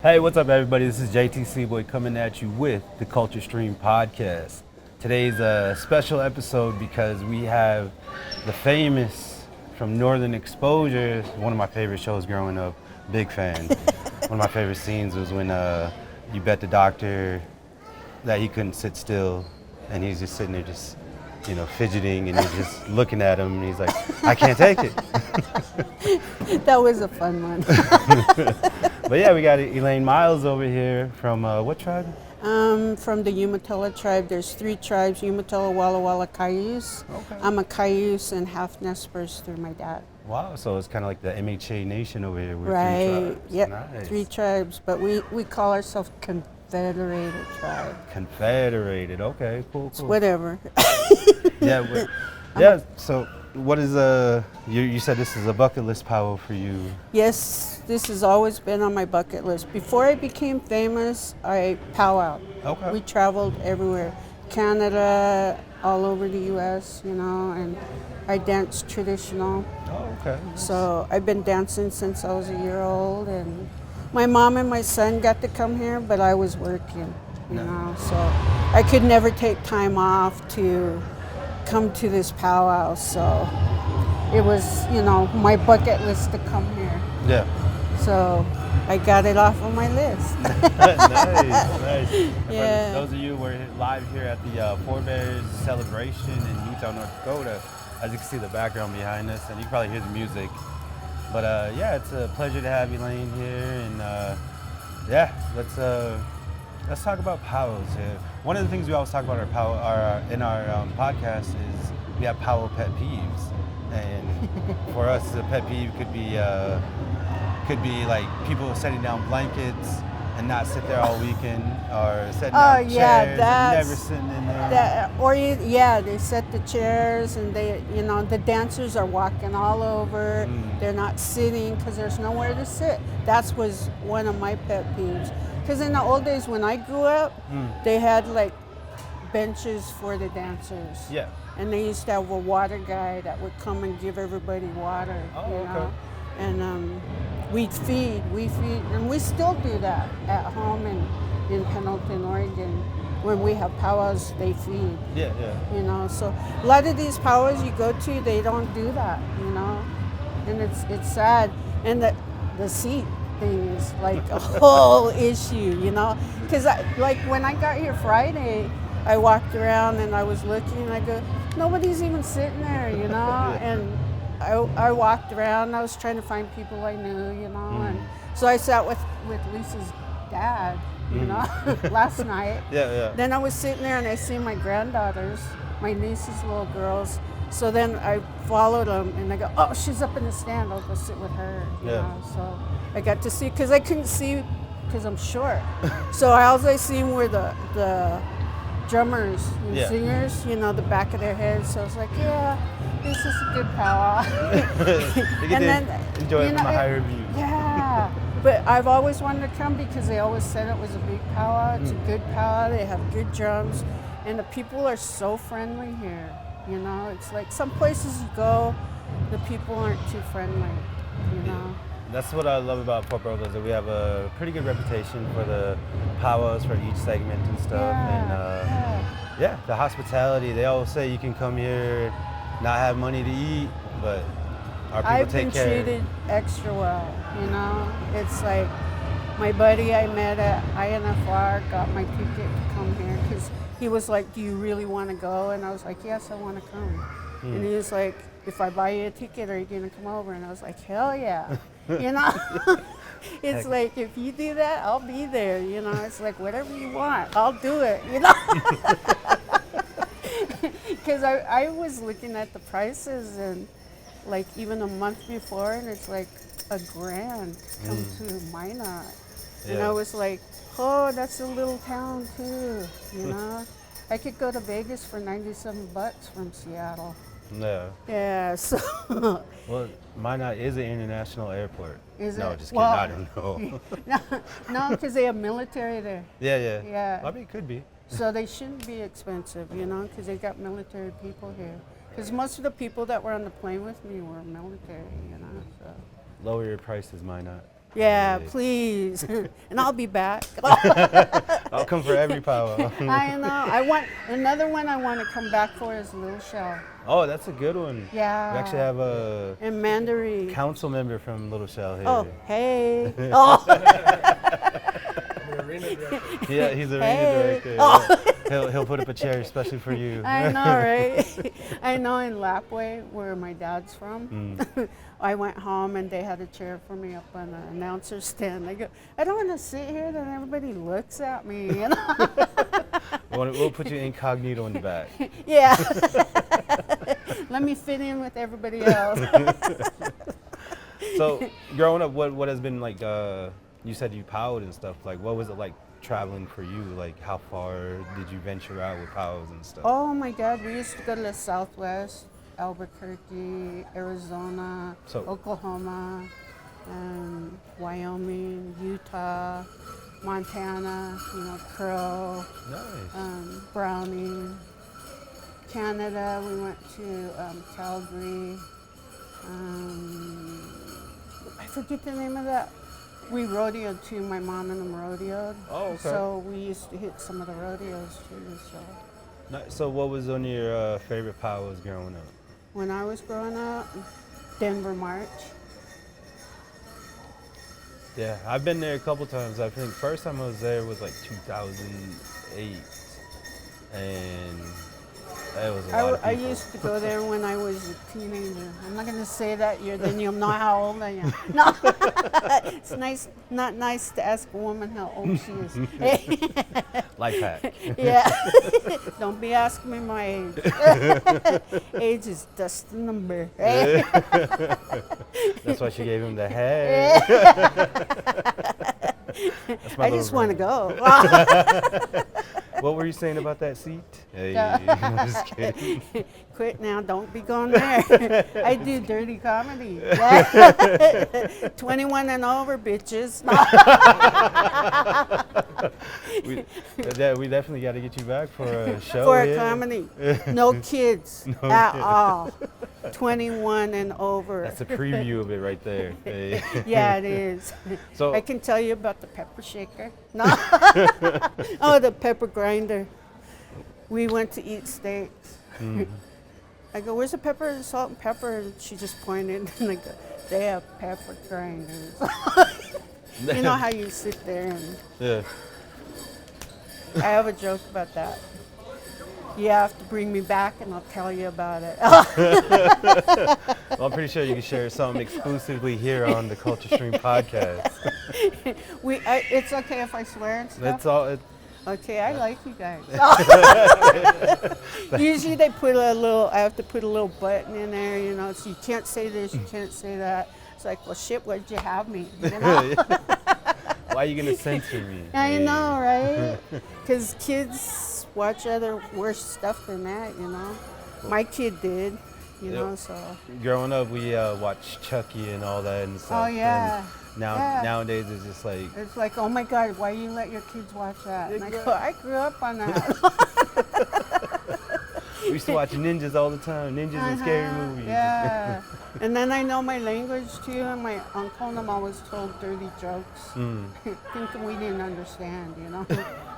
Hey, what's up, everybody? This is JTC Boy coming at you with the Culture Stream podcast. Today's a special episode because we have the famous from Northern Exposure, one of my favorite shows growing up. Big fan. One of my favorite scenes was when you bet the doctor that he couldn't sit still, and he's just sitting there just, fidgeting, and you're just looking at him, and he's like, I can't take it. That was a fun one. But yeah, we got Elaine Miles over here from what tribe? From the Umatilla tribe. There's 3 tribes: Umatilla, Walla Walla, Cayuse. Okay. I'm a Cayuse and half Nez Perce through my dad. Wow, so it's kind of like the MHA nation over here. With Right. 3 tribes. Yep. Nice. 3 tribes, but we call ourselves Confederated tribe. Confederated. Okay, cool. It's whatever. Yeah. So what is you said this is a bucket list powwow for you? Yes, this has always been on my bucket list. Before I became famous, I powwowed. Okay. We traveled everywhere, Canada, all over the U.S., and I danced traditional. Oh, okay. So I've been dancing since I was a year old, and my mom and my son got to come here, but I was working, so I could never take time off to come to this powwow. So it was, my bucket list to come here. Yeah. So I got it off of my list. Nice. Yeah. For those of you who are live here at the Forebears celebration in Utah, North Dakota, as you can see the background behind us, and you can probably hear the music. But yeah, it's a pleasure to have Elaine here, and let's talk about powwows here. One of the things we always talk about in our podcast is we have powwow pet peeves, and for us, a pet peeve could be like people sitting down blankets and not sit there all weekend, or sitting down chairs and never sitting in there. They set the chairs, and the dancers are walking all over. They're not sitting because there's nowhere to sit. That was one of my pet peeves. Because in the old days when I grew up, they had like benches for the dancers. Yeah. And they used to have a water guy that would come and give everybody water. Okay. And we'd feed, and we still do that at home in Pendleton, Oregon. When we have powwows, they feed. Yeah. So a lot of these powwows you go to, they don't do that, and it's sad. And the seat thing is like a whole issue, because like when I got here Friday, I walked around and I was looking, and I go, nobody's even sitting there, and I walked around, and I was trying to find people I knew, and so I sat with Lisa's dad, last night. Yeah. Then I was sitting there, and I see my granddaughters, my niece's little girls. So then I followed them, and I go, oh, she's up in the stand. I'll go sit with her. You know? So I got to see, because I couldn't see because I'm short. So all I seen were the drummers and singers, the back of their heads. So I was like, this is a good powwow. You get to enjoy it from a higher view. Yeah. But I've always wanted to come because they always said it was a big powwow. It's a good powwow. They have good drums. And the people are so friendly here. It's like some places you go, the people aren't too friendly, That's what I love about Fort Brother, is that we have a pretty good reputation for the powwows for each segment and stuff. And the hospitality. They always say you can come here, not have money to eat, but our people take care. I've been treated extra well, It's like my buddy I met at INFR got my ticket to come here because he was like, do you really want to go? And I was like, yes, I want to come. And he was like, if I buy you a ticket, are you going to come over? And I was like, hell yeah. It's like, if you do that, I'll be there. It's like, whatever you want, I'll do it, Because I was looking at the prices, and like even a month before, and it's like $1,000 come to Minot. And I was like, oh, that's a little town too, I could go to Vegas for $97 from Seattle. Yeah. Yeah, so. Well, Minot is an international airport. Is no, it? Just kidding. I don't know. No, because they have military there. Yeah. I mean, it could be. So they shouldn't be expensive, because they got military people here. Because most of the people that were on the plane with me were military, So. Lower your prices, Minot. Yeah, please. And I'll be back. I'll come for every powwow. I know. I want another one. I want to come back for is Little Shell. Oh, that's a good one. Yeah. We actually have a And Mandarin. council member from Little Shell here. Oh, hey. Oh. Yeah, he's a Hey. director. Oh. Yeah. He'll put up a chair especially for you. I know, right? I know in Lapway, where my dad's from, I went home and they had a chair for me up on the announcer stand. I go, I don't want to sit here, then everybody looks at me, you know? We'll put you incognito in the back. Yeah. Let me fit in with everybody else. So, growing up, what has been like? You said you powwowed and stuff. Like, what was it like traveling for you? Like, how far did you venture out with powwows and stuff? Oh my God, we used to go to the Southwest, Albuquerque, Arizona, Oklahoma, Wyoming, Utah, Montana, you know, Crow, Nice. Browning, Canada. We went to Calgary. I forget the name of that. We rodeoed too. My mom and them rodeoed. Oh, okay. So we used to hit some of the rodeos too. So what was one of your favorite powwows growing up? When I was growing up, Denver March. Yeah, I've been there a couple times. I think first time I was there was like 2008, and it was a lot of people. I used to go there when I was a teenager. I'm not going to say that year, then you'll know how old I am. No, it's not nice to ask a woman how old she is. Life hack. Yeah, don't be asking me my age. Age is just a number. That's why she gave him the head. I just want to go. What were you saying about that seat? Hey, I'm just kidding. Quit now, don't be going there. I do dirty comedy. 21 and over, bitches. We definitely got to get you back for a show. For here. a comedy. No kids at all. 21 and over. That's a preview of it right there. Hey. Yeah, it is. So I can tell you about the pepper shaker. No. Oh, the pepper grinder. We went to eat steaks. I go, where's the pepper and salt and pepper? And she just pointed, and I go, they have pepper grinders. You know how you sit there and... Yeah. I have a joke about that. You have to bring me back and I'll tell you about it. Well, I'm pretty sure you can share something exclusively here on the Culture Stream podcast. It's okay if I swear and stuff? That's all. Okay, I like you guys. Usually they put I have to put a little button in there, you know, so you can't say this, you can't say that. It's like, well, shit, why'd you have me? You know? Why are you going to censor me? I know, right? Because kids watch other worse stuff than that, you know. My kid did, you know, so. Growing up, we watched Chucky and all that and stuff. Oh, yeah. Nowadays, it's just like... It's like, oh, my God, why you let your kids watch that? And I go, I grew up on that. We used to watch ninjas all the time, ninjas and scary movies. Yeah. And then I know my language too, and my uncle and them always told dirty jokes, thinking we didn't understand, you know.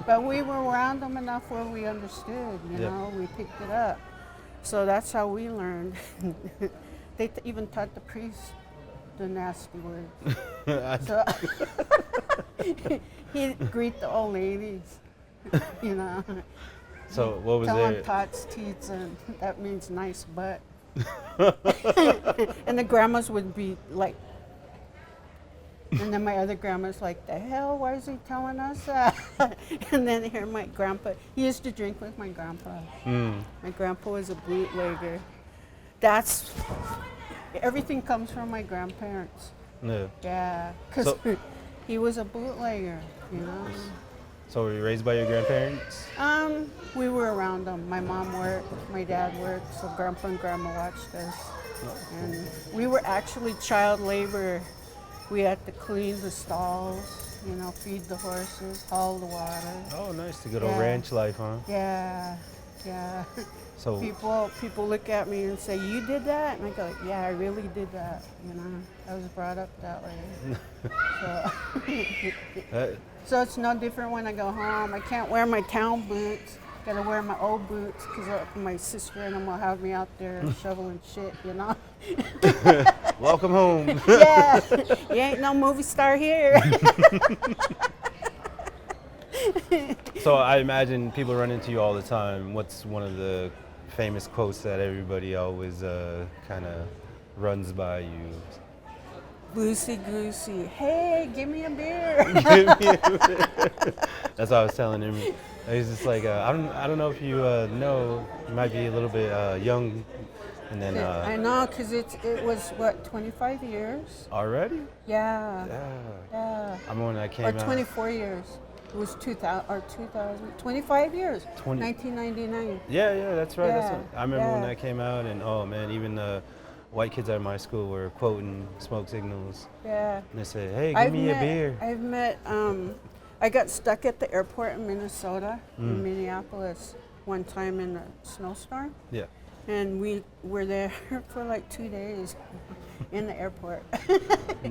But we were around them enough where we understood, you know, we picked it up. So that's how we learned. They even taught the priests the nasty words. So he'd greet the old ladies, you know. So what was Tell there? them tots, teats, and that means nice butt. And the grandmas would be like, and then my other grandma's like, the hell, why is he telling us that? And then here my grandpa, he used to drink with my grandpa. My grandpa was a bootlegger. Everything comes from my grandparents. Yeah, because he was a bootlegger, you know. So were you raised by your grandparents? We were around them. My mom worked, my dad worked, so grandpa and grandma watched us. And we were actually child labor. We had to clean the stalls, you know, feed the horses, haul the water. Oh, nice. The good old ranch life, huh? Yeah. Yeah. So People look at me and say, "You did that?" And I go, "Yeah, I really did that. You know, I was brought up that way." So, so it's no different when I go home. I can't wear my town boots. Gotta wear my old boots because my sister and them will have me out there shoveling shit. You know. welcome home. Yeah, you ain't no movie star here. So I imagine people run into you all the time. What's one of the famous quotes that everybody always kind of runs by you? Loosey goosey. Hey, give me a beer. That's what I was telling him. He's just like, I don't know if you know, you might be a little bit young, and then. I know, cause it was what 25 years. Already? Yeah. Yeah. I'm when I came out. Or 24 years. It was 2000, 25 years. 1999. Yeah, that's right. Yeah, I remember when yeah. that came out, and oh man, even the white kids at my school were quoting smoke signals. Yeah. And they said, "Hey, give me a beer." I've met. I got stuck at the airport in Minnesota, in Minneapolis, one time in a snowstorm. Yeah. And we were there for like 2 days in the airport.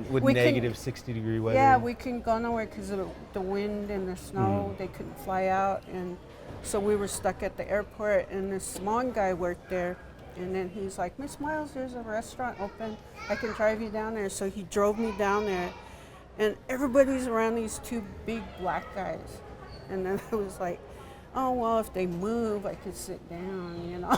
With negative 60-degree weather. Yeah, we couldn't go nowhere because of the wind and the snow. They couldn't fly out, and so we were stuck at the airport. And this Hmong guy worked there, and then he's like, "Miss Miles, there's a restaurant open. I can drive you down there." So he drove me down there, and everybody's around these two big black guys, and then I was like, "Oh, well, if they move, I could sit down, you know."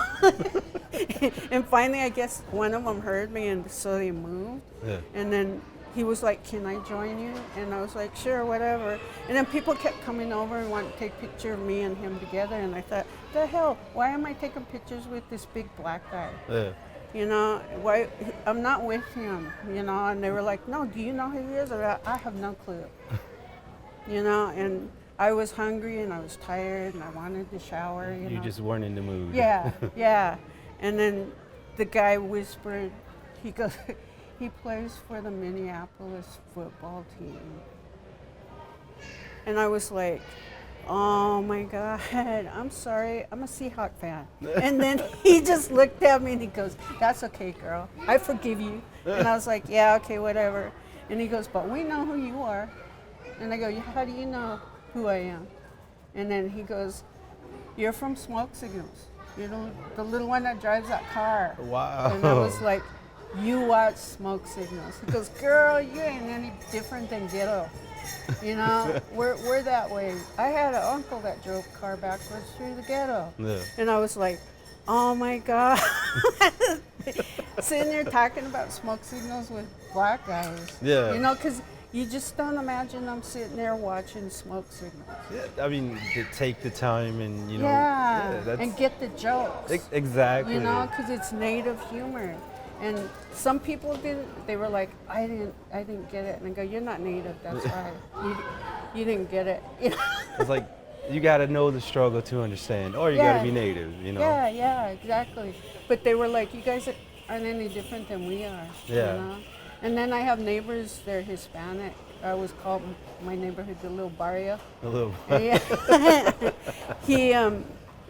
And finally, I guess one of them heard me, and so they moved. Yeah. And then he was like, "Can I join you?" And I was like, "Sure, whatever." And then people kept coming over and wanting to take a picture of me and him together. And I thought, the hell, why am I taking pictures with this big black guy? Yeah. You know, why? I'm not with him, you know. And they were like, "No, do you know who he is?" I have no clue. You know, and I was hungry and I was tired and I wanted to shower. You know? just weren't in the mood. Yeah, yeah. And then the guy whispered, he goes, "He plays for the Minneapolis football team." And I was like, "Oh my God, I'm sorry, I'm a Seahawk fan." And then he just looked at me and he goes, "That's okay, girl, I forgive you." And I was like, "Yeah, okay, whatever." And he goes, "But we know who you are." And I go, "How do you know who I am?" And then he goes, "You're from Smoke Signals. You're the little one that drives that car." Wow. And I was like, "You watch Smoke Signals." He goes, "Girl, you ain't any different than Ghetto. You know, we're that way." I had an uncle that drove a car backwards through the ghetto. Yeah. And I was like, "Oh my God." Sitting there talking about Smoke Signals with black guys. Yeah. You know, because you just don't imagine I'm sitting there watching Smoke Signals. Yeah, I mean, to take the time and, you know. Yeah, that's and get the jokes. Exactly. You know, because it's native humor. And some people didn't. They were like, I didn't get it." And I go, "You're not native. That's why you didn't get it." You know? It's like, you got to know the struggle to understand, or you got to be native, you know. Yeah, exactly. But they were like, "You guys aren't any different than we are." Yeah. You know? And then I have neighbors. They're Hispanic. I always call my neighborhood the little barrio. A little. Yeah.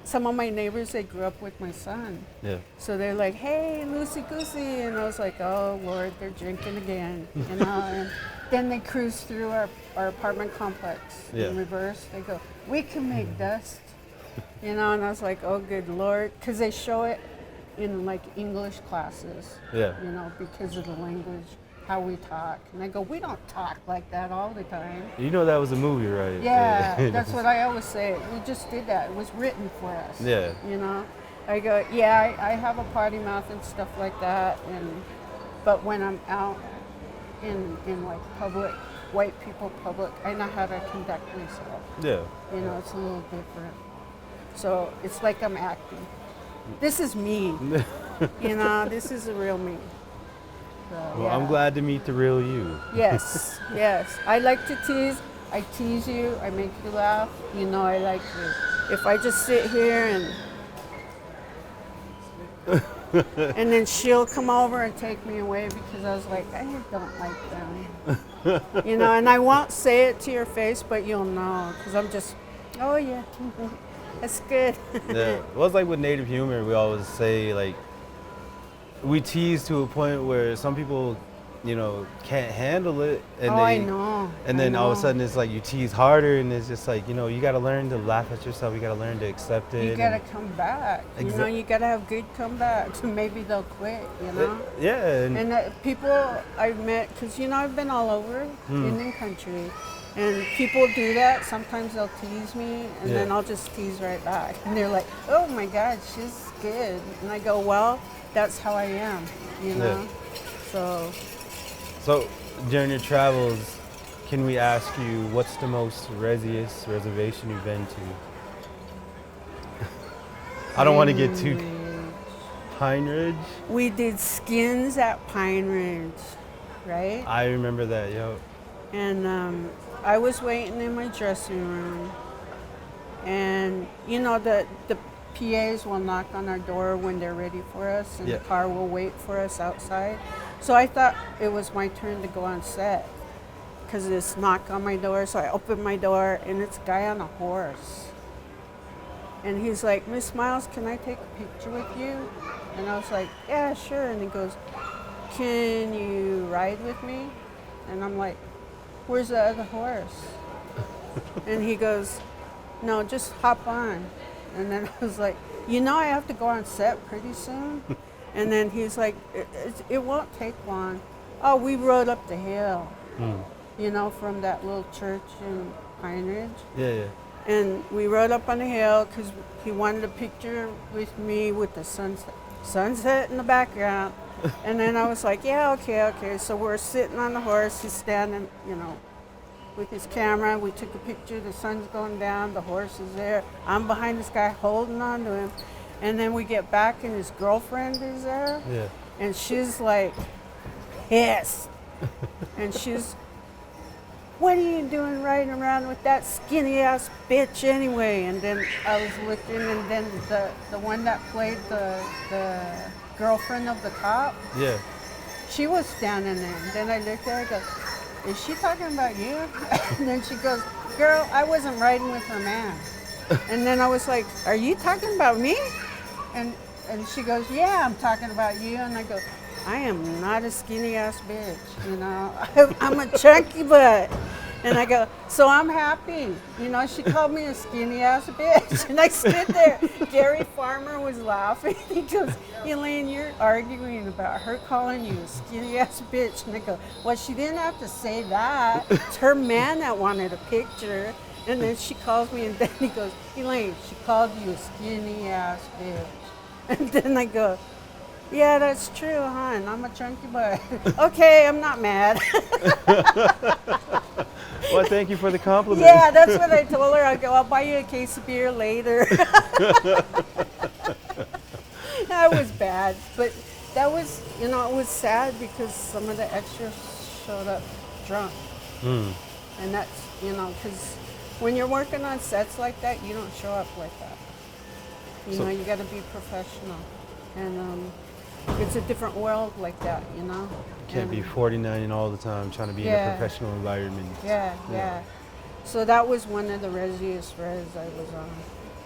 Some of my neighbors, they grew up with my son. Yeah. So they're like, "Hey, loosey goosey," and I was like, "Oh Lord, they're drinking again," you know. And then they cruise through our apartment complex in reverse. They go, "We can make dust," you know. And I was like, "Oh good Lord," because they show it in like English classes. Yeah. You know, because of the language, how we talk. And I go, "We don't talk like that all the time." You know that was a movie, right? Yeah, that's what I always say. We just did that. It was written for us. Yeah. You know, I go, yeah, I have a potty mouth and stuff like that, but when I'm out in like public, white people public, I know how to conduct myself. Yeah. You know, it's a little different. So it's like I'm acting. This is me. You know, this is the real me. So, Well, I'm glad to meet the real you. Yes, yes. I like to tease. I tease you. I make you laugh. You know I like you. If I just sit here and then she'll come over and take me away because I was like, I don't like them. You know, and I won't say it to your face, but you'll know because I'm just, oh yeah. That's good. Yeah. Well, it's like with native humor, we always say like we tease to a point where some people, can't handle it, and Oh, I know. and I then all of a know. sudden it's like you tease harder, and it's just like you got to learn to laugh at yourself. You got to learn to accept it. You gotta come back. You gotta have good comebacks. Maybe they'll quit. Yeah. And people I've met, because I've been all over Indian country, and people do that. Sometimes they'll tease me, and then I'll just tease right back. And they're like, "Oh my God, she's good." And I go, "Well, that's how I am, Yeah. So during your travels, can we ask you what's the most resiest reservation you've been to? I don't want to get too Pine Ridge. we did skins at Pine Ridge, right? I remember that, yo. And I was waiting in my dressing room, and the PAs will knock on our door when they're ready for us, and Yeah. the car will wait for us outside. So I thought it was my turn to go on set, because this knock on my door. So I opened my door, and it's a guy on a horse, and he's like, "Miss Miles, can I take a picture with you?" And I was like, "Yeah, sure." And he goes, "Can you ride with me?" And I'm like, "Where's the other horse?" And he goes, "No, just hop on." And then I was like, I have to go on set pretty soon. And then he's like, it won't take long. Oh, we rode up the hill, from that little church in Pine Ridge. Yeah. And we rode up on the hill because he wanted a picture with me with the sunset in the background. And then I was like, yeah, okay. So we're sitting on the horse. He's standing, with his camera. We took a picture. The sun's going down. The horse is there. I'm behind this guy holding on to him. And then we get back, and his girlfriend is there. Yeah. And she's like pissed. And she's, "What are you doing riding around with that skinny ass bitch anyway?" And then I was looking, and then the one that played the girlfriend of the cop, Yeah. she was standing there. And then I looked at her, I go, "Is she talking about you?" And then she goes, "Girl, I wasn't riding with her man." And then I was like, "Are you talking about me?" And she goes, "Yeah, I'm talking about you." And I go, "I am not a skinny ass bitch, I'm a chunky butt." And I go, "So I'm happy." She called me a skinny ass bitch. And I stood there. Gary Farmer was laughing. He goes, "Elaine, you're arguing about her calling you a skinny ass bitch." And I go, "Well, she didn't have to say that. It's her man that wanted a picture." And then she calls me, and then he goes, "Elaine, she called you a skinny ass bitch." And then I go, "Yeah, that's true, hon. I'm a chunky butt." "Okay, I'm not mad." Well, thank you for the compliment. Yeah, that's what I told her. I go, "I'll buy you a case of beer later." That was bad, but that was, it was sad because some of the extras showed up drunk. And that's, because when you're working on sets like that, you don't show up like that. You got to be professional. And it's a different world like that, You can't be 49 all the time trying to be in a professional environment. Yeah. So that was one of the resiest res I was on.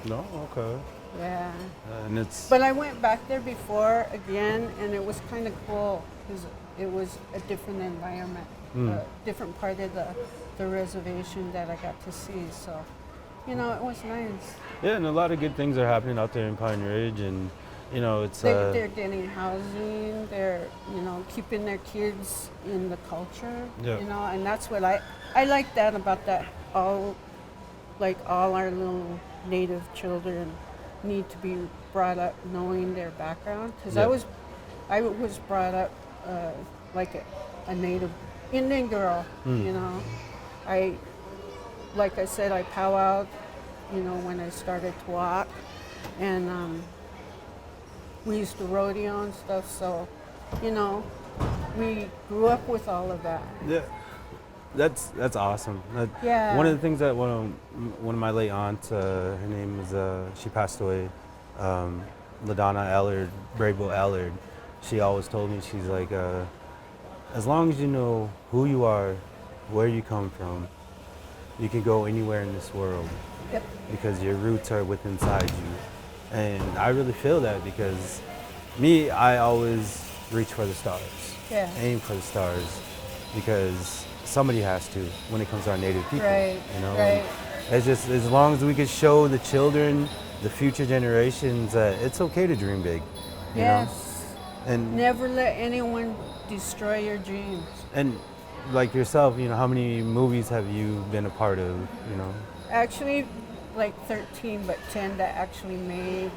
No? Okay. Yeah. And it's... But I went back there before again, and it was kind of cool because it was a different environment, a different part of the reservation that I got to see. So, it was nice. Yeah, and a lot of good things are happening out there in Pine Ridge, and it's... They're getting housing, they're, keeping their kids in the culture, and that's what I like that about that. All our little native children need to be brought up knowing their background, because I was brought up like a native Indian girl. Like I said, I powwowed, when I started to walk, and we used to rodeo and stuff, so we grew up with all of that. Yeah. That's awesome. Yeah. One of the things that one of my late aunts, her name is, she passed away, LaDonna Allard, Bravo Allard. She always told me, she's like, as long as you know who you are, where you come from, you can go anywhere in this world. Yep. because your roots are within inside you. And I really feel that because I always reach for the stars, Yeah. aim for the stars, because somebody has to when it comes to our native people. Right, You know, right. And it's just as long as we could show the children, the future generations, that it's okay to dream big. You know? Yes. And Never let anyone destroy your dreams. and like yourself, you know, how many movies have you been a part of? You know. Actually, like 13, but 10 that actually made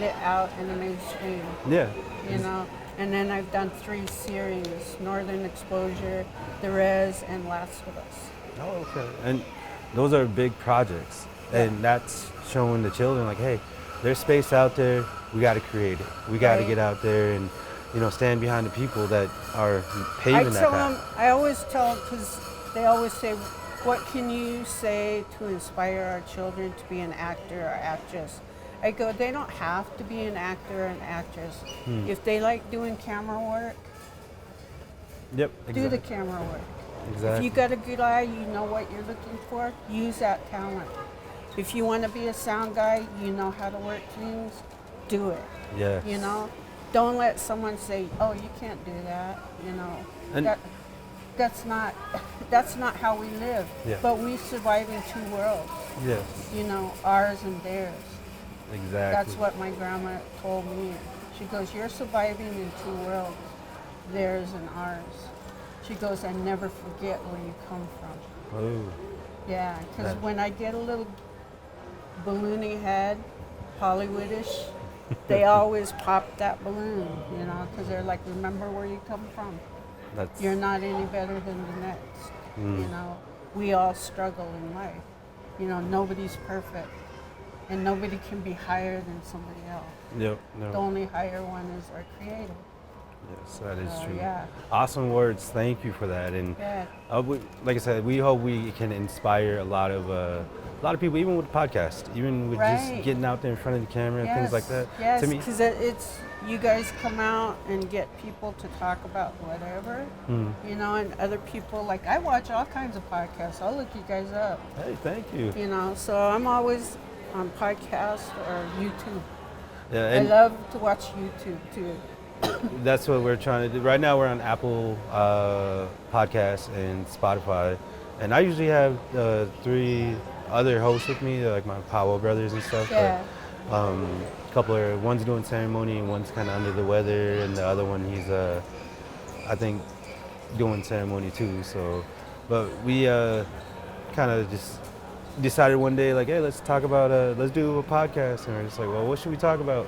it out in the mainstream. Yeah. You know, and then I've done 3 series: Northern Exposure, The Res, and Last of Us. Oh, okay. And those are big projects, and that's showing the children like, hey, there's space out there. We got to create it. We got to Right. get out there and, you know, stand behind the people that are paving that path. I always tell them, because they always say, what can you say to inspire our children to be an actor or actress? I go, they don't have to be an actor or an actress. If they like doing camera work, Yep. do the camera work. Exactly. If you got a good eye, you know what you're looking for, use that talent. If you want to be a sound guy, you know how to work things, do it. Yeah. You know, don't let someone say, "Oh, you can't do that." You know, And- that's not how we live. Yeah. But we survive in 2 worlds. Yes. You know, ours and theirs. Exactly. That's what my grandma told me. She goes, "You're surviving in 2 worlds, theirs and ours." She goes, "I never forget where you come from." Oh. Yeah, because That- when I get a little balloony head, Hollywoodish, they always pop that balloon, you know, because they're like, remember where you come from. That's. You're not any better than the next. You know, we all struggle in life. You know, nobody's perfect, and nobody can be higher than somebody else. Yep. No. The only higher one is our Creator. Yes, that is So, true. yeah. Awesome words. Thank you for that. And Yeah. like I said, we hope we can inspire a lot of people, even with the podcast, even with Right. just getting out there in front of the camera and things like that. Yes, To me, because it's you guys come out and get people to talk about whatever, you know, and other people, like I watch all kinds of podcasts. I'll look you guys up, hey, thank you. you know, so I'm always on podcast or YouTube. Yeah, I and love to watch YouTube too. that's what we're trying to do. Right now, we're on Apple Podcasts and Spotify, and I usually have 3 other hosts with me, like my Powwow brothers and stuff. Yeah. But, one's doing ceremony and one's kind of under the weather, and the other one he's I think doing ceremony too. So, but we kind of just decided one day like, hey, let's talk about let's do a podcast, and we're just like, well, what should we talk about?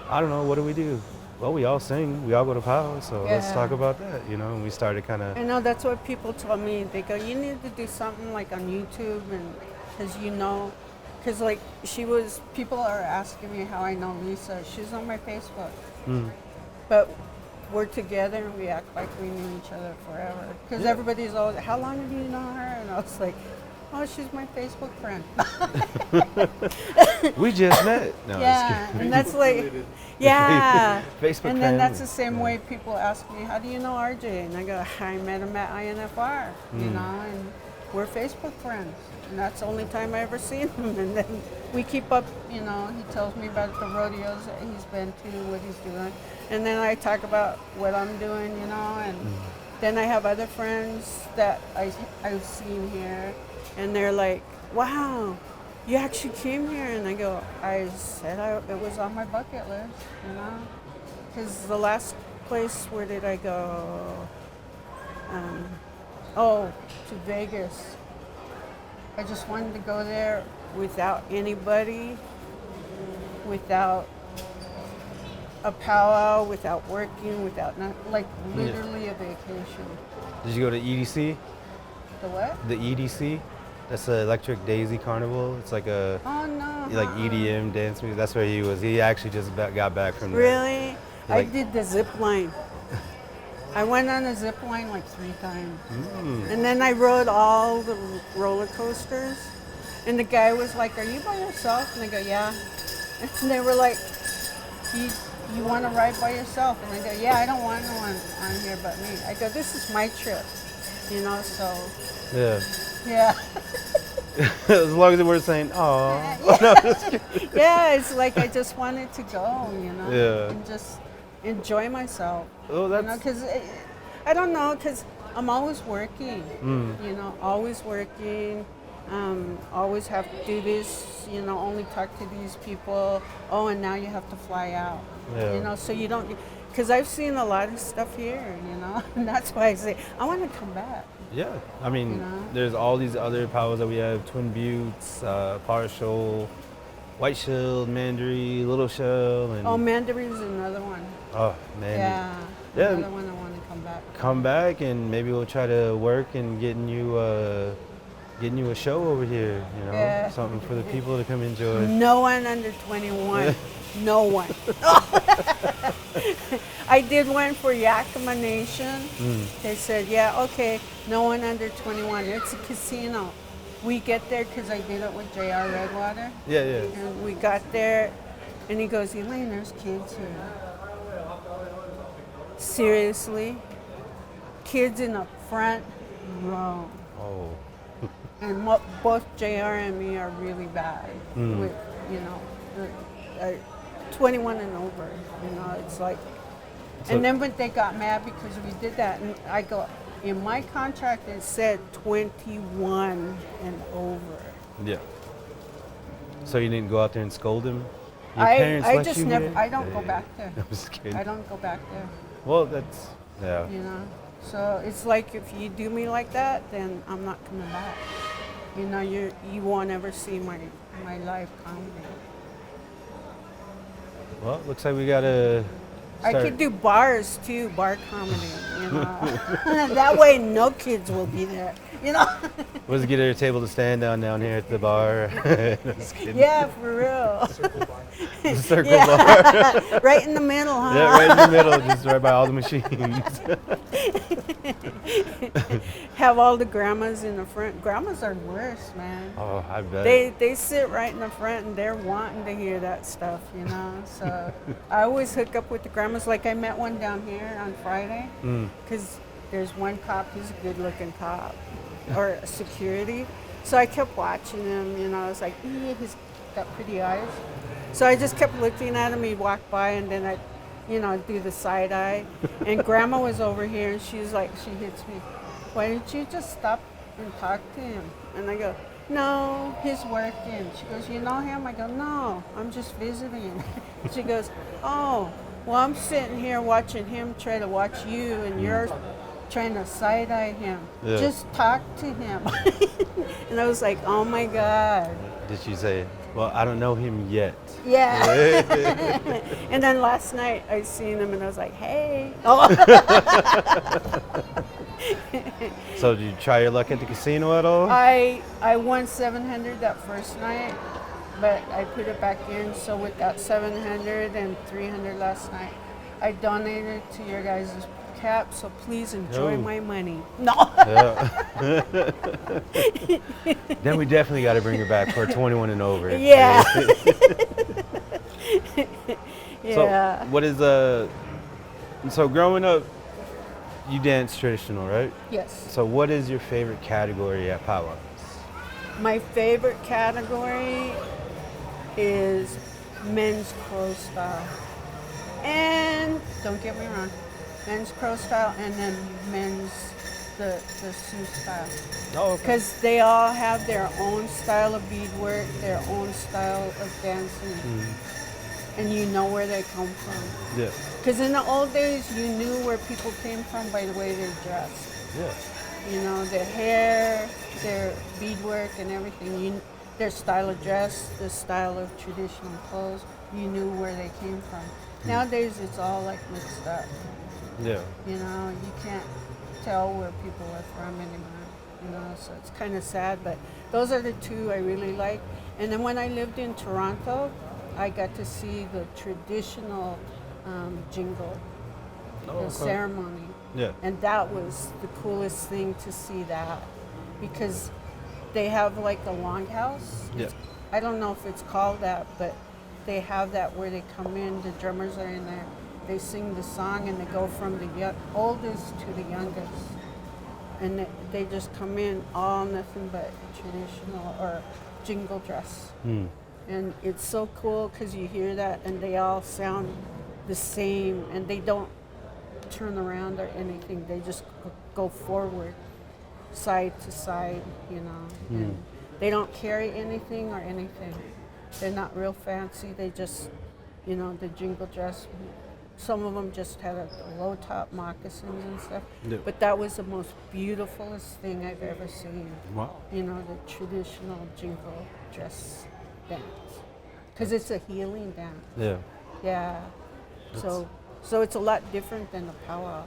I don't know. What do we do? Well, we all sing. We all go to Powwow, so let's Yeah. talk about that. You know, and we started kind of. I know that's what people told me. They go, you need to do something like on YouTube, and because because like people are asking me how I know Lisa. She's on my Facebook, but we're together and we act like we knew each other forever. Because Yeah. everybody's always, how long have you known her? And I was like, oh, she's my Facebook friend. We just met. No, Yeah, and that's like, yeah. Facebook and then that's family. the same way people ask me, how do you know RJ? And I go, I met him at INFR, you know, and we're Facebook friends. And that's the only time I ever seen him. And then we keep up, you know, he tells me about the rodeos that he's been to, what he's doing. And then I talk about what I'm doing, you know, and then I have other friends that I've seen here, and they're like, wow, you actually came here. And I go, I said it was on my bucket list, you know, because the last place, where did I go? To Vegas. I just wanted to go there without anybody, without a powwow, without working, without like literally a vacation. Did you go to EDC? The what? The EDC? That's the Electric Daisy Carnival. It's like a Oh no. like EDM dance music. That's where he was. He actually just got back from there. Really? Like- I did the zip line. I went on a zip line like 3 times. And then I rode all the roller coasters. And the guy was like, are you by yourself? And I go, yeah. And they were like, you want to ride by yourself? And I go, yeah, I don't want no one on here but me. I go, this is my trip, you know, so Yeah. yeah. As long as we're saying, oh. Yeah, it's like I just wanted to go, you know, Yeah. and just enjoy myself. Oh, You know, that's. because I don't know, because I'm always working, Mm. you know, always working. Always have to do this, you know, only talk to these people. Oh, and now you have to fly out, Yeah. you know, so you don't, because I've seen a lot of stuff here, you know, and that's why I say, I want to come back. Yeah, I mean, You know? there's all these other powwows that we have: Twin Buttes, Partial, White Shield, Mandarin, Little Shell, and Oh, Mandarin's another one. oh man, Yeah, Yeah. another one I want to come back. come back and maybe we'll try to work and getting you a show over here. You know, Yeah. something for the people to come enjoy. No one under 21. No one. I did one for Yakima Nation. They said, yeah, okay, no one under 21. It's a casino. We get there because I did it with J.R. Redwater. Yeah, yeah. And we got there, and he goes, Elaine, there's kids here. Seriously? Kids in the front row. Oh, And both JR and me are really bad with, you know, 21 and over. You know, it's like, So- and then when they got mad because we did that, and I go, in my contract it said 21 and over. yeah. So you didn't go out there and scold him? Your parents I let just you never, here? I don't go back there. I'm just kidding. I don't go back there, Well, that's yeah. you know. So it's like if you do me like that, then I'm not coming back. You know, you won't ever see my live comedy. Well, looks like we gotta. I Start. could do bars too, bar comedy, you know. That way no kids will be there, you know. Let's get a table to stand down here at the bar. Just kidding. Yeah, for real. Circle Yeah. bar. Right in the middle, huh? Yeah, right in the middle, just right by all the machines. Have all the grandmas in the front. Grandmas are worse, man. Oh, I bet. They sit right in the front and they're wanting to hear that stuff, you know. So I always hook up with the grandmas. Like I met one down here on Friday because there's one cop. He's a good-looking cop or a security. So I kept watching him. You know, I was like, he's got pretty eyes. So I just kept looking at him. He'd walk by and then I'd, you know, do the side eye. And Grandma was over here and she's like, she hits me. Why don't you just stop and talk to him? And I go, no, he's working. She goes, you know him? I go, no, I'm just visiting. She goes, oh, well, I'm sitting here watching him try to watch you and you're trying to side-eye him. Yeah. Just talk to him. And I was like, oh my God. Did she say, well, I don't know him yet? Yeah. And then last night I seen him and I was like, hey. Oh. So did you try your luck at the casino at all? I won 700 that first night, but I put it back in. So with that 700 and 300 last night, I donated to your guys' cap. So please enjoy Oh. my money. No. Yeah. Then we definitely got to bring her back for 21 and over. Yeah. So Yeah. what is so growing up, you dance traditional, right? Yes. So what is your favorite category at Powwow? My favorite category is men's crow style. And don't get me wrong, men's crow style and then men's the Sioux style. Oh, okay. Because they all have their own style of beadwork, their own style of dancing. And you know where they come from. Yeah. Because in the old days, you knew where people came from by the way they dressed. Yeah. You know, their hair, their beadwork and everything, their style of dress, the style of traditional clothes, you knew where they came from. Nowadays, it's all like mixed up. Yeah. You know, you can't tell where people are from anymore. You know, so it's kind of sad, but those are the two I really like. And then when I lived in Toronto, I got to see the traditional jingle, the ceremony. Yeah. And that was the coolest thing to see that because they have like a longhouse. Yeah. I don't know if it's called that, but they have that where they come in, the drummers are in there, they sing the song and they go from the oldest to the youngest. and they just come in all nothing but traditional or jingle dress. And it's so cool because you hear that and they all sound the same, and they don't turn around or anything. They just go forward, side to side, you know. And they don't carry anything or anything. They're not real fancy. They just, you know, the jingle dress. Some of them just had a low top moccasins and stuff. Yeah. But that was the most beautifulest thing I've ever seen. Wow. You know, the traditional jingle dress dance. Because it's a healing dance. Yeah. Yeah. So it's a lot different than the powwow,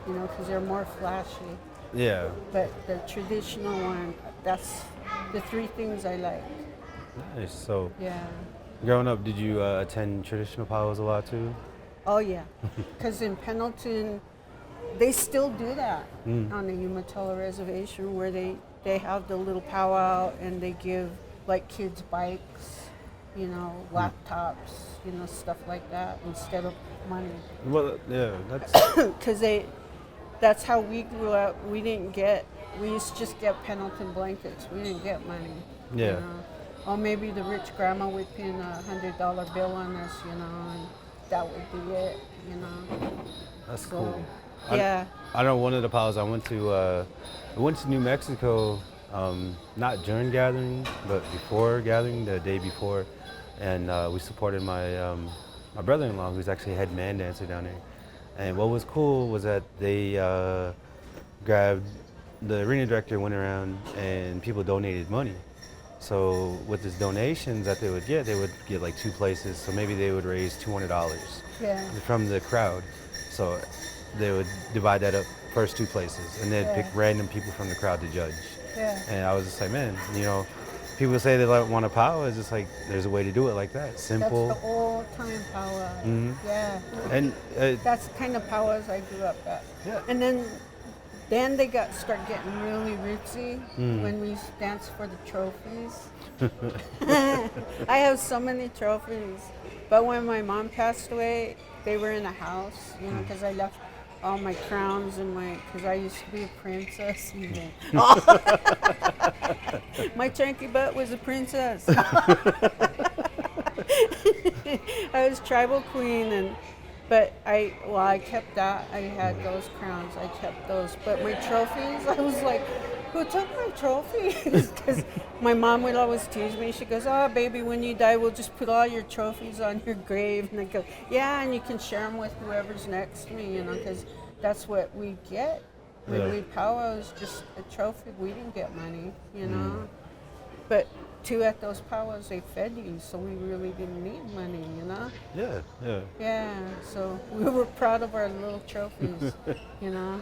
you know, because they're more flashy. Yeah. But the traditional one, that's the three things I like. Nice. So, Yeah. growing up, did you attend traditional powwows a lot too? Oh, yeah. Because in Pendleton, they still do that on the Umatilla Reservation, where they have the little powwow and they give like kids bikes, you know, laptops, you know, stuff like that instead of money. Well, yeah, that's Because that's how we grew up. We used to just get Pendleton blankets. We didn't get money. Yeah. You know? Or maybe the rich grandma would pin a $100 bill on us, you know, and that would be it, you know. that's So, cool. yeah. I know one of the powwows I went to New Mexico, not during gathering, but before gathering, the day before, and we supported my brother-in-law, who's actually a head man dancer down there. And what was cool was that they grabbed, the arena director went around and people donated money. So with these donations that they would get like two places. So maybe they would raise $200 Yeah. from the crowd. So they would divide that up, first two places, and they'd pick random people from the crowd to judge. Yeah. And I was just like, man, you know, people say they want a powwow. It's just like, there's a way to do it like that. Simple. That's the old time powwow. Yeah. And That's the kind of powwows I grew up at. Yeah. And then they start getting really ritzy when we dance for the trophies. I have so many trophies. But when my mom passed away, they were in a house, you know, because I left all my crowns and because I used to be a princess. Even. My chunky butt was a princess. I was tribal queen, but I kept that. I had those crowns. I kept those. But my trophies, I was like, who took my trophies? Because my mom would always tease me. She goes, oh, baby, when you die, we'll just put all your trophies on your grave. And I go, yeah, and you can share them with whoever's next to me, you know, because that's what we get. When we powwow is just a trophy. We didn't get money, you know. But at those powwows, they fed you, so we really didn't need money, you know? yeah. Yeah, so we were proud of our little trophies, you know?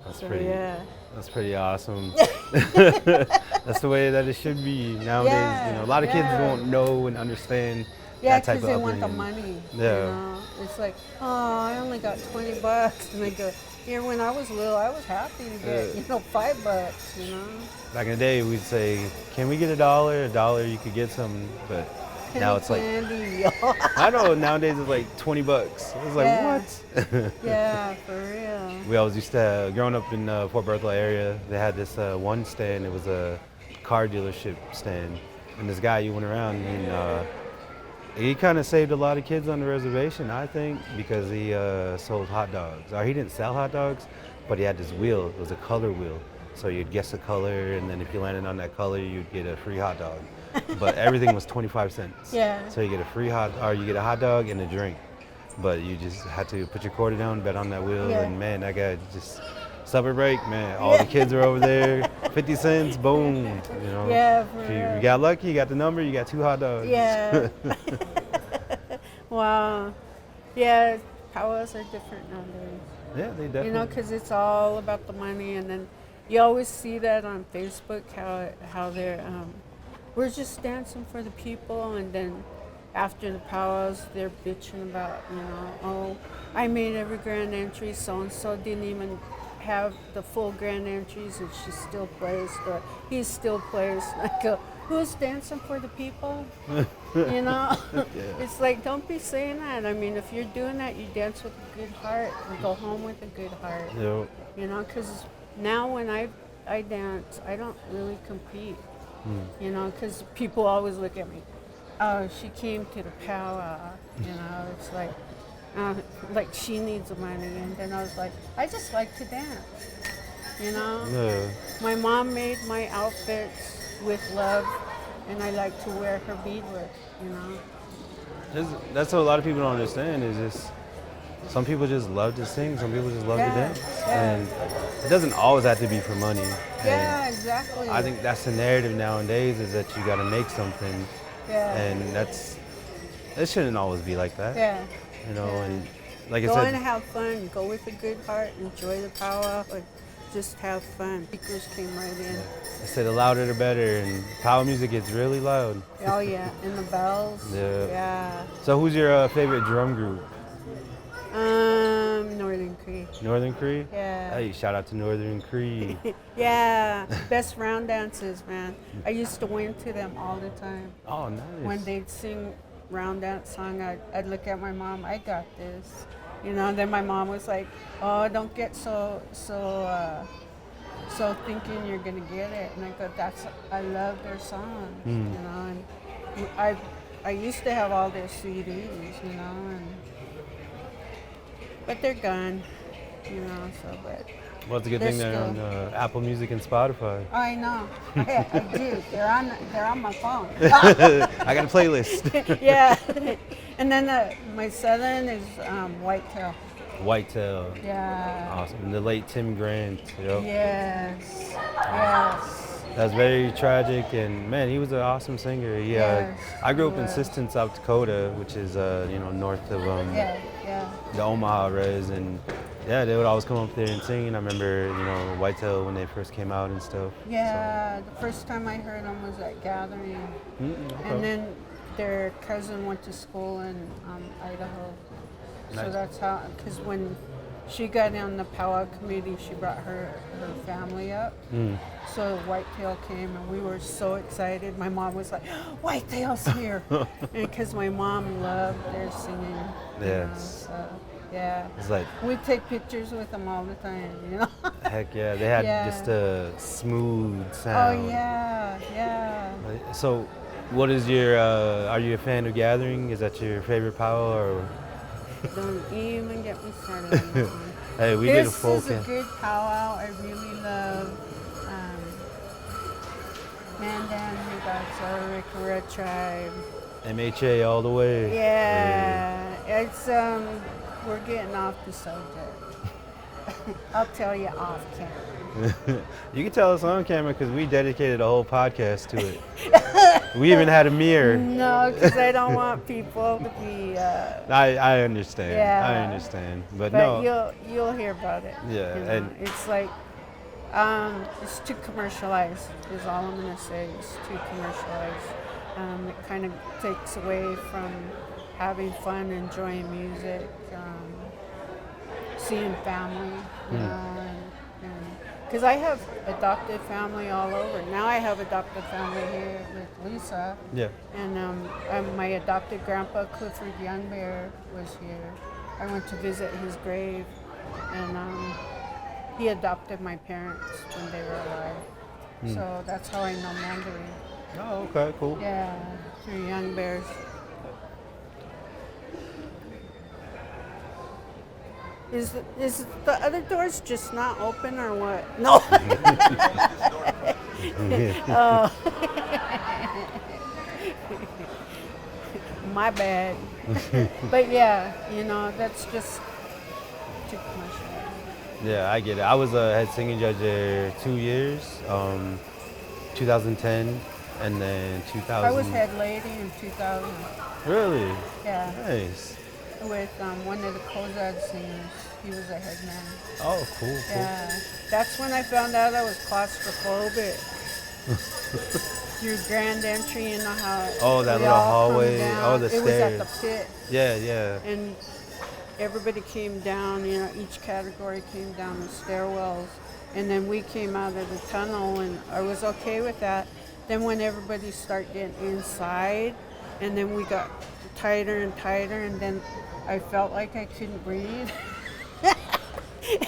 That's So, pretty. yeah. That's pretty awesome. That's the way that it should be nowadays. Yeah, You know, a lot of kids yeah. won't know and understand Yeah, that type because of they want the upbringing. money, Yeah. you know? It's like, oh, I only got $20. And they go, here, when I was little, I was happy to get, you know, $5, you know? Back in the day, we'd say, "Can we get a dollar? A dollar, you could get some." But now it's like, candy. I know nowadays it's like $20. It's like Yeah. what? Yeah, for real. We always used to, growing up in Fort Berthold area, they had this one stand. It was a car dealership stand, and this guy, you went around and he kind of saved a lot of kids on the reservation, I think, because he sold hot dogs. Or he didn't sell hot dogs, but he had this wheel. It was a color wheel. So you'd guess a color, and then if you landed on that color, you'd get a free hot dog. But everything was 25 cents. Yeah. So you get you get a hot dog and a drink. But you just had to put your quarter down, bet on that wheel, Yeah. and man, that guy just supper break, man. All the kids are over there, 50 cents, boom. You know. Yeah, for If real. you got lucky, you got the number, you got 2 hot dogs. Yeah. Wow. Yeah, powwows are different nowadays. Yeah, they definitely. You know, because it's all about the money, and then you always see that on Facebook how they're we're just dancing for the people, and then after the powwows they're bitching about, you know, oh, I made every grand entry, so and so didn't even have the full grand entries, and she still plays, or he still plays. I go, who's dancing for the people? You know, It's like, don't be saying that. I mean, if you're doing that, you dance with a good heart and go home with a good heart. Yep. You know, because now when I dance, I don't really compete, you know, because people always look at me. Oh, she came to the powwow, you know. It's like she needs the money, and then I was like, I just like to dance, you know. Yeah. My mom made my outfits with love, and I like to wear her beadwork, you know. That's what a lot of people don't understand is just some people just love to sing, some people just love to dance. And it doesn't always have to be for money. Yeah, And exactly. I think that's the narrative nowadays is that you gotta make something. Yeah. And it shouldn't always be like that. Yeah. You know, Yeah. and like I Go said, and have fun. Go with a good heart. Enjoy the powwow. Or just have fun. Speakers came right in. I said the louder the better, and power music gets really loud. Oh yeah, and the bells. Yeah. Yeah. So who's your favorite drum group? Northern Cree. Northern Cree? Yeah. Hey, shout out to Northern Cree. Yeah. Best round dances, man. I used to win to them all the time. Oh, nice. When they'd sing round dance song, I'd look at my mom. I got this. You know. And then my mom was like, "Oh, don't get so thinking you're gonna get it." And I go, I love their songs, you know. And I used to have all their CDs, you know, but they're gone, you know. So, but Well, it's a good thing they're on Apple Music and Spotify. I know, I do. They're on my phone. I got a playlist. Yeah. And then my southern is Whitetail. Whitetail. Yeah. Awesome. The late Tim Grant. Yep. Yes. Yes. That's very tragic, and man, he was an awesome singer. Yes, I grew up he in was. Siston, South Dakota, which is north of Yeah. the Omaha res, and yeah, they would always come up there and sing. And I remember Whitetail when they first came out and stuff. Yeah. The first time I heard them was at Gathering, Okay. and then their cousin went to school in Idaho. So Nice. that's how, because when she got on the powwow committee, she brought her family up. So Whitetail came, and we were so excited. My mom was like, "Whitetail's here," because my mom loved their singing. you know, Yes. So yeah, It's like, we take pictures with them all the time. You know. heck yeah, they had Yeah. just a smooth Oh sound. yeah. So, what is your? Are you a fan of Gathering? Is that your favorite powwow, or? Don't even get me started on that one. Hey, we did a This full is a good powwow. I really love Mandan, New Red Tribe. MHA all the way. Yeah, it's we're getting off the subject. I'll tell you off camera. You can tell us on camera because we dedicated a whole podcast to it. We even had a mirror. No, because I don't want people to be. I understand. Yeah. I understand. But But no. you'll hear about it. Yeah, you know? and- It's like it's too commercialized. Is all I'm gonna say. It's too commercialized. It kind of takes away from having fun, enjoying music, seeing family. You know, and because I have adopted family all over. Now I have adopted family here with Lisa. Yeah. And my adopted grandpa, Clifford Young Bear, was here. I went to visit his grave, and he adopted my parents when they were alive. So that's how I know Mandarin. Oh, okay, cool. Yeah, through Young Bears. Is the other doors just not open or what? No. Oh. My bad. But yeah, that's just too commercial. Yeah, I get it. I was a head singing judge there 2 years, 2010 and then 2000. I was head lady in 2000. Really? Yeah, Nice. with one of the Kozad singers. He was a head man. Oh, cool. Yeah, that's when I found out I was claustrophobic. Through Grand Entry, you know how Oh, that we little all come hallway. down. Oh, the It was stairs. at the pit, Yeah, yeah. and everybody came down. Each category came down the stairwells, and then we came out of the tunnel, and I was okay with that. Then when everybody started getting inside, and then we got tighter and tighter, and then I felt like I couldn't breathe.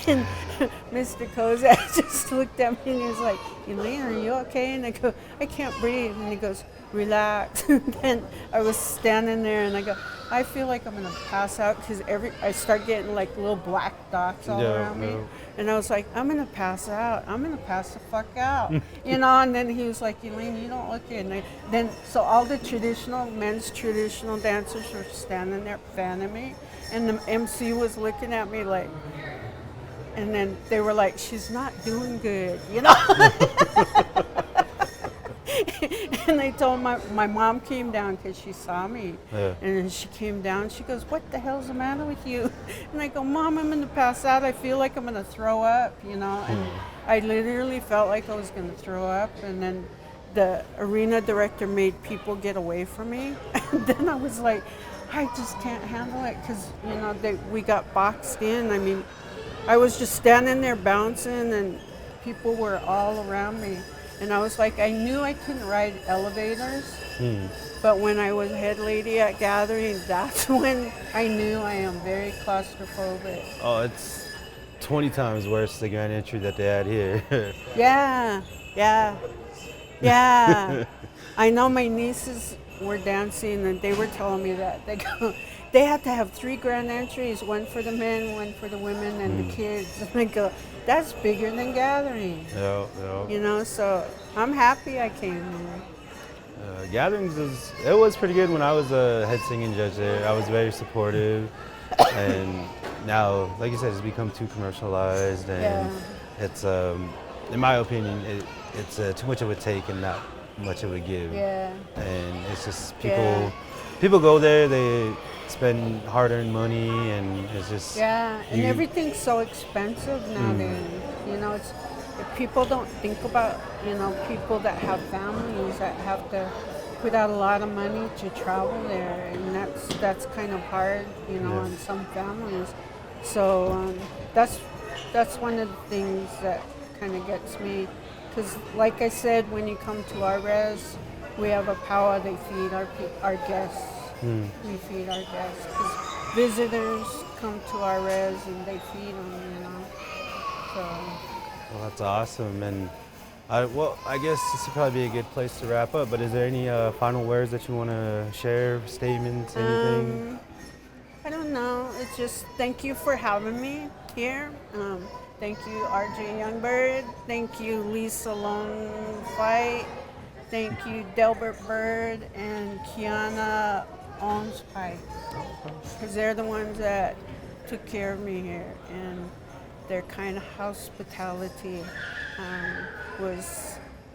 And Mr. Kozak just looked at me and he was like, Elaine, are you okay? And I go, I can't breathe. And he goes, relax. And then I was standing there and I go, I feel like I'm going to pass out because I start getting like little black dots all around me. And I was like, I'm going to pass out. I'm going to pass the fuck out. And then he was like, Elaine, you don't look good. And so all the men's traditional dancers were standing there fanning me. And the MC was looking at me like, and then they were like, she's not doing good, And they told my mom came down because she saw me. Yeah. And then she came down. She goes, what the hell's the matter with you? And I go, Mom, I'm going to pass out. I feel like I'm going to throw up, And I literally felt like I was going to throw up. And then the arena director made people get away from me. And then I was like, I just can't handle it because, we got boxed in. I mean, I was just standing there bouncing and people were all around me. And I was like, I knew I couldn't ride elevators, but when I was head lady at Gathering, that's when I knew I am very claustrophobic. Oh, it's 20 times worse the grand entry that they had here. Yeah. I know my nieces were dancing and they were telling me that. They had to have 3 grand entries, one for the men, one for the women, and the kids. And I go, that's bigger than Gathering. Yeah. So I'm happy I came here. Gatherings was pretty good when I was a head singing judge there. I was very supportive, and now, like you said, it's become too commercialized, and it's, in my opinion, it's too much of a take and not much of a give. Yeah. And it's just people go there, they spend hard-earned money, and it's just and everything's so expensive nowadays. People don't think about people that have families that have to put out a lot of money to travel there, and that's kind of hard, on some families. So that's one of the things that kind of gets me, because like I said, when you come to our res, we have a powwow. They feed our guests. We feed our guests because visitors come to our res and they feed them, So. Well, that's awesome, and I guess this would probably be a good place to wrap up. But is there any final words that you want to share, statements, anything? I don't know. It's just thank you for having me here. Thank you, RJ Youngbird. Thank you, Lisa Long Fight. Thank you, Delbert Bird and Kiana Owns Pike, because they're the ones that took care of me here, and their kind of hospitality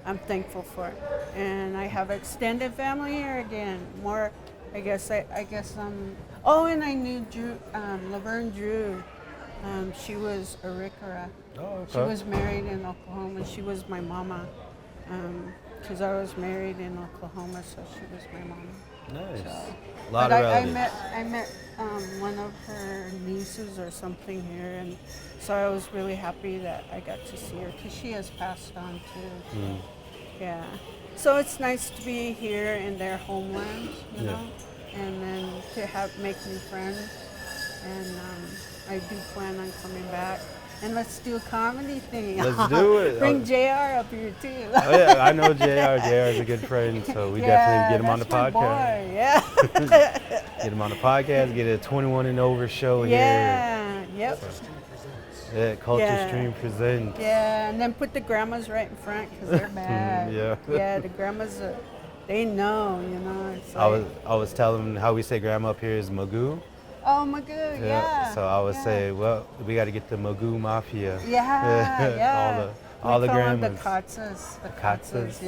I'm thankful for. And I have extended family here again. More, I guess. And I knew Drew, Laverne Drew. She was Arikara. Oh, okay. She was married in Oklahoma. She was my mama. Because I was married in Oklahoma, so she was my mama. Nice. So, a lot of relatives. I met one of her nieces or something here, and so I was really happy that I got to see her because she has passed on too. Yeah. So it's nice to be here in their homeland, you know, and then to make new friends. And I do plan on coming back. And let's do a comedy thing. Let's do it. Bring JR up here too. Oh yeah, I know JR. JR is a good friend, so we definitely get him on the podcast. Boy, yeah. Get him on the podcast. Get a 21 and over show here. Yeah. Yep. Yeah, Culture Stream presents. Yeah, and then put the grandmas right in front because they're bad. Yeah, the grandmas, they know, you know. It's like, I was telling them how we say grandma up here is Magoo. Oh, Magoo, yeah. So I would say, well, we got to get the Magoo Mafia. Yeah. all the The grandmas. Katzas. The Katzas,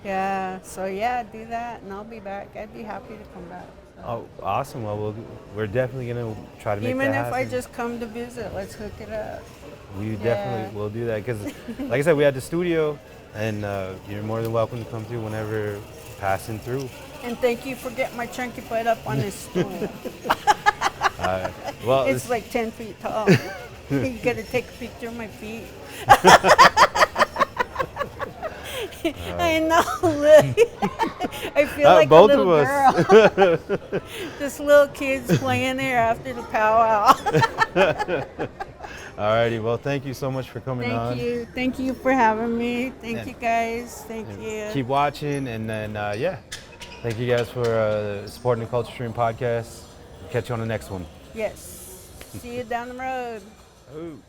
yeah. So do that, and I'll be back. I'd be happy to come back. So. Oh, awesome. Well, we're definitely going to try to make that happen. Even if I just come to visit, let's hook it up. We definitely will do that because, like I said, we had the studio, and you're more than welcome to come through whenever passing through. And thank you for getting my chunky butt up on this stool. Well, it's like 10 feet tall. You gotta take a picture of my feet. I know, look. I feel like both a little of us. girl. This little kid's playing there after the powwow. Alrighty, well, thank you so much for coming on. Thank you for having me. Thank And- you guys. Thank you. Keep watching, and then yeah, thank you guys for supporting the Culture Stream podcast. Catch you on the next one. Yes. See you down the road. Ooh.